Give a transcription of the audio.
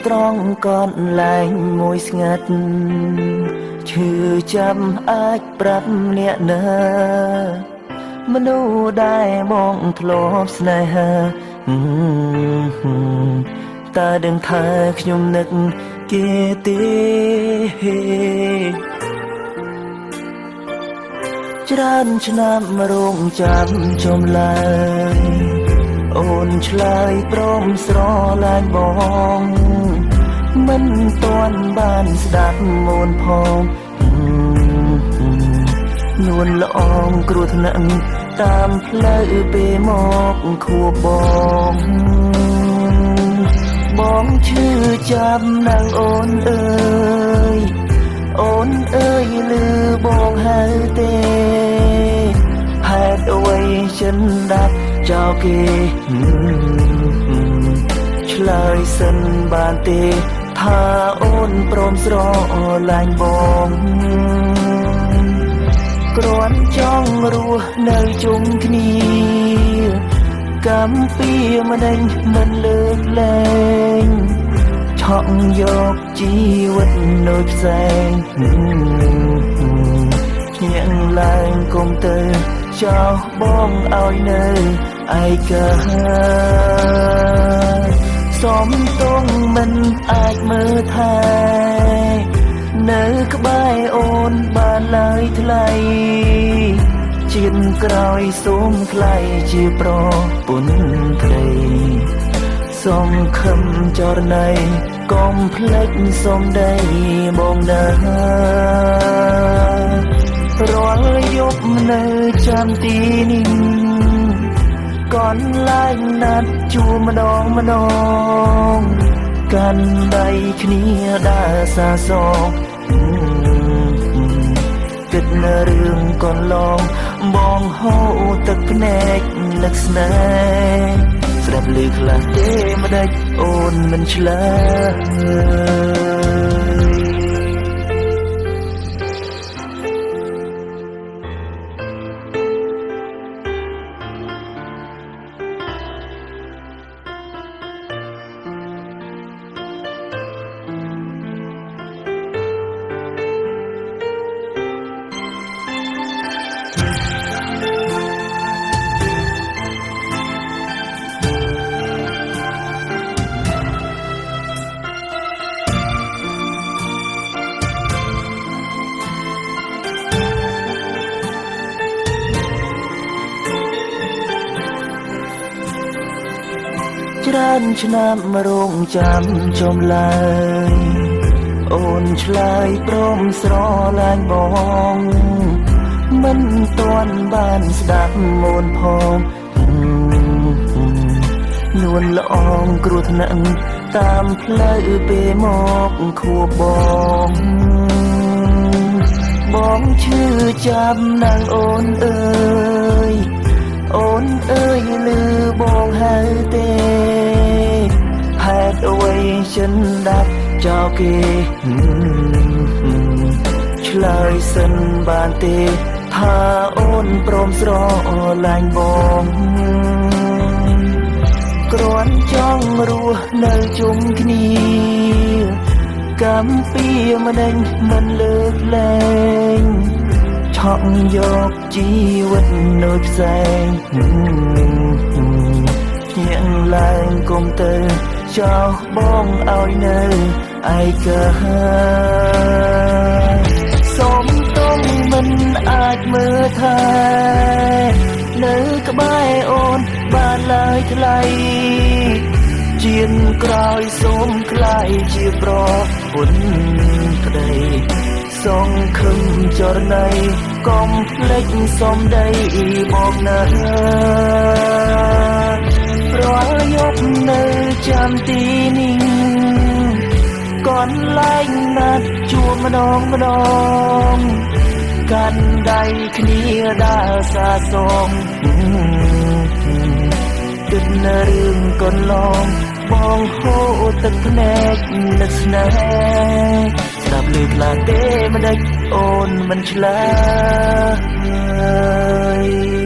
ត្រង់កនលែងមួយស្ងាត់ឈឺចាំអាចប្រាប់អ្នកណាមនុស្សដែលបងធ្លាប់ស្នេហាតើដឹងថាខ្ញុំនឹកគេទេច្រើនឆ្នាំរងចាំចំឡើយអូនឆ្លើយព្រមស្រឡាញ់បងមិនទាន់បានស្ដាប់មូនផងនួនល្អងគ្រោះថ្នាក់តាមផ្លូវពេលមកខួបបងឈឺចាំណាងអូនអើយអូនអើយលឺបងហៅទេហេតុអ្វីចិនដាក់ចោលគេឆ្លើយសិនបានទេថាអូនព្រមស្រឡាញ់បងគ្រាន់ចង់រស់នៅជុំគ្នាកម្មពីម្ដេចមិនលើកលែងឆក់យកជីវិតនៅផ្សែងភ្ញាក់ឡើងគុំទៅចោលបងឲ្យនៅឯកាសំទងមិនអាចមើលថែនៅក្បែរអូនបានឡើយថ្លៃជាតិក្រោយសូមថ្លៃជាប្រពន្ធត្រីសូមខំចរណៃកុំភ្លេចសូមដីបងណារាល់យប់នៅចាំទីនេះកនឡាយណាត់ជួម្ដងកាន់ដៃគ្នាដើរសាសងគិតនៅរឿងកនឡងបងហូរទឹកភ្នែកនឹកស្នេហ៍ស្ដាប់ឮខ្លះទេម្ដេចអូនមិនឆ្លើយច្រើនឆ្នាំរងចាំចំឡើយអូនឆ្លើយព្រមស្រឡាញ់បងមិនទាន់បានស្ដាប់មូនផងនួនល្អងគ្រោះថ្នាក់តាមផ្លូវពេលមកខួបបងឈឺចាំណាងអូនអើយអូនអើយលឺបងហៅទេហេតុអ្វីចិនដាក់ចោលគេឆ្លើយសិនបានទេថាអូនព្រមស្រឡាញ់បងគ្រាន់ចង់រស់នៅជុំគ្នាកម្មពីម្ដេចមិនលើកលែងឆក់យកជីវិតនៅផ្សែងភ្ញាក់ឡើងគុំទៅចោលបងឲ្យនៅឯកាសូមទុំមិនអាចមើលថែនៅក្បែរអូនបានឡើយថ្លៃជាតិក្រោយសូមក្លាយជាប្រពន្ធក្តីសងខឹងចរណៃកុំភ្លេចសូមដីបងណារាល់យប់នៅចាំទីនេះកនឡាយណាត់ជួម្ដងកាន់ដៃគ្នាដើរសាសងគិតនៅរឿងកនឡងបងហូរទឹកភ្នែកនឹកស្នេហ៍ស្ដាប់ឮខ្លះទេម្ដេចអូនមិនឆ្លើយ